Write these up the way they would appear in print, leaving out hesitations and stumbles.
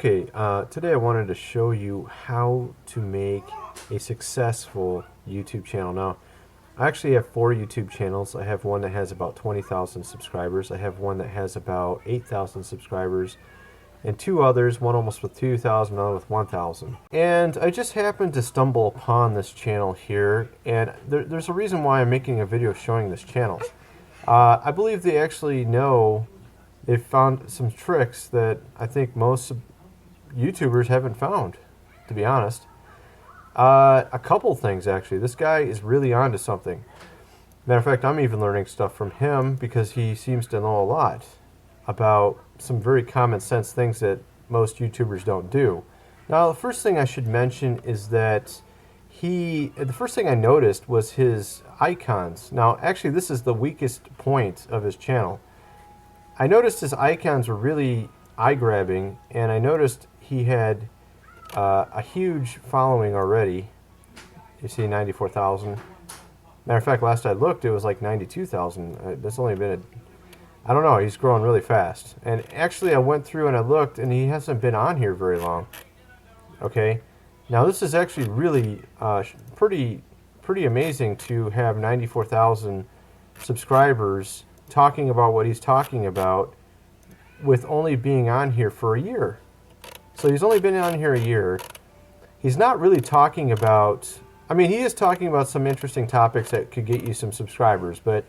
Okay, today I wanted to show you how to make a successful YouTube channel. Now, I actually have 4 YouTube channels. I have one that has about 20,000 subscribers. I have one that has about 8,000 subscribers. And 2 others, one almost with 2,000, another with 1,000. And I just happened to stumble upon this channel here. And there's a reason why I'm making a video showing this channel. I believe they actually know they've found some tricks that I think most YouTubers haven't found, to be honest. A couple things, actually. This guy is really onto something. Matter of fact, I'm even learning stuff from him because he seems to know a lot about some very common sense things that most YouTubers don't do. Now, the first thing I should mention is that the first thing I noticed was his icons. Now, actually, this is the weakest point of his channel. I noticed his icons were really eye-grabbing, and I noticed he had a huge following already. You see 94,000. Matter of fact, last I looked, it was like 92,000. That's only been I don't know, he's growing really fast. And actually, I went through and I looked, and he hasn't been on here very long. Okay? Now, this is actually really pretty amazing to have 94,000 subscribers talking about what he's talking about with only being on here for a year. So he's only been on here a year. He's not really talking about, I mean, he is talking about some interesting topics that could get you some subscribers, but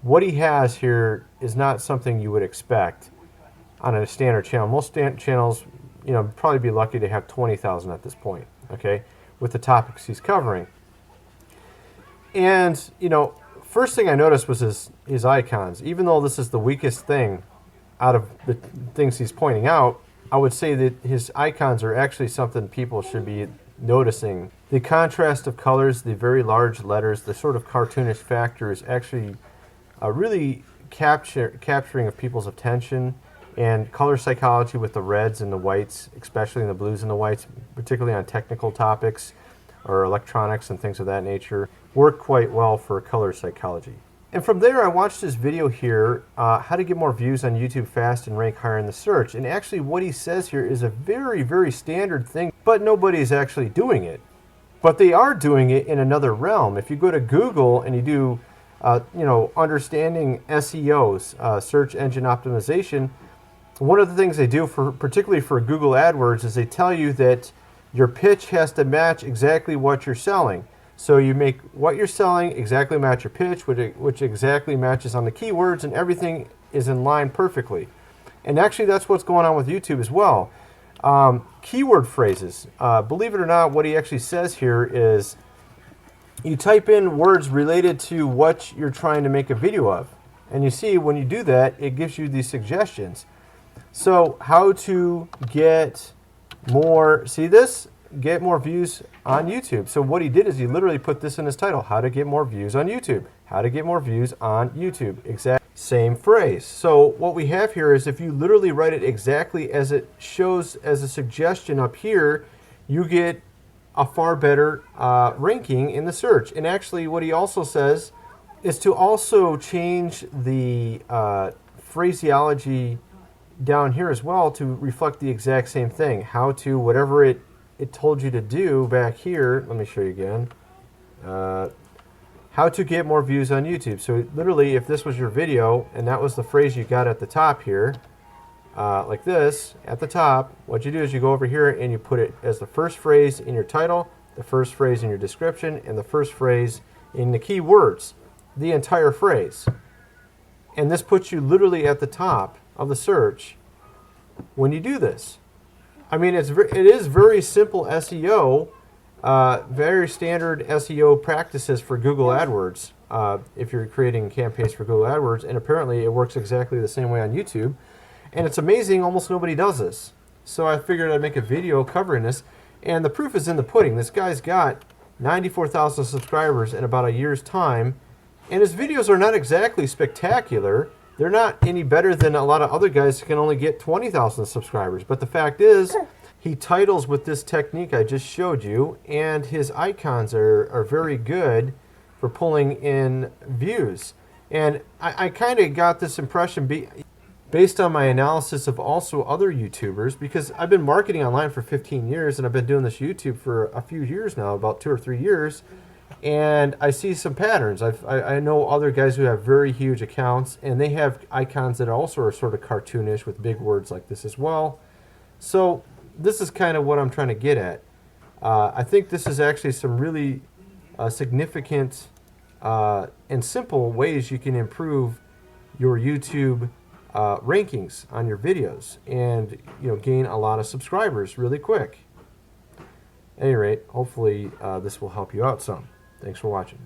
what he has here is not something you would expect on a standard channel. Most channels, you know, probably be lucky to have 20,000 at this point, okay, with the topics he's covering. And, you know, first thing I noticed was his icons. Even though this is the weakest thing out of the things he's pointing out, I would say that his icons are actually something people should be noticing. The contrast of colors, the very large letters, the sort of cartoonish factor is actually really capturing of people's attention, and color psychology with the reds and the whites, especially in the blues and the whites, particularly on technical topics or electronics and things of that nature, work quite well for color psychology. And from there, I watched this video here, how to get more views on YouTube fast and rank higher in the search. And actually what he says here is a very, very standard thing, but nobody's actually doing it. But they are doing it in another realm. If you go to Google and you do, you know, understanding SEOs, search engine optimization, one of the things they do, particularly for Google AdWords, is they tell you that your pitch has to match exactly what you're selling. So you make what you're selling exactly match your pitch, which exactly matches on the keywords, and everything is in line perfectly. And actually, that's what's going on with YouTube as well. Keyword phrases. Believe it or not, what he actually says here is you type in words related to what you're trying to make a video of. And you see, when you do that, it gives you these suggestions. So how to get more, see this? Get more views on YouTube. So what he did is he literally put this in his title, how to get more views on YouTube. How to get more views on YouTube. Exact same phrase. So what we have here is if you literally write it exactly as it shows as a suggestion up here, you get a far better ranking in the search. And actually what he also says is to also change the phraseology down here as well to reflect the exact same thing. How to, whatever it told you to do back here, let me show you again, how to get more views on YouTube. So literally, if this was your video and that was the phrase you got at the top here, like this, at the top, what you do is you go over here and you put it as the first phrase in your title, the first phrase in your description, and the first phrase in the keywords, the entire phrase. And this puts you literally at the top of the search when you do this. I mean, it is very simple SEO, very standard SEO practices for Google AdWords if you're creating campaigns for Google AdWords, and apparently it works exactly the same way on YouTube. And it's amazing, almost nobody does this. So I figured I'd make a video covering this, and the proof is in the pudding. This guy's got 94,000 subscribers in about a year's time, and his videos are not exactly spectacular. They're not any better than a lot of other guys who can only get 20,000 subscribers. But the fact is, he titles with this technique I just showed you, and his icons are very good for pulling in views. And I kind of got this impression, based on my analysis of also other YouTubers, because I've been marketing online for 15 years and I've been doing this YouTube for a few years now, about 2 or 3 years, and I see some patterns. I know other guys who have very huge accounts and they have icons that also are sort of cartoonish with big words like this as well. So this is kind of what I'm trying to get at. I think this is actually some really significant and simple ways you can improve your YouTube rankings on your videos and gain a lot of subscribers really quick. At any rate, hopefully this will help you out some. Thanks for watching.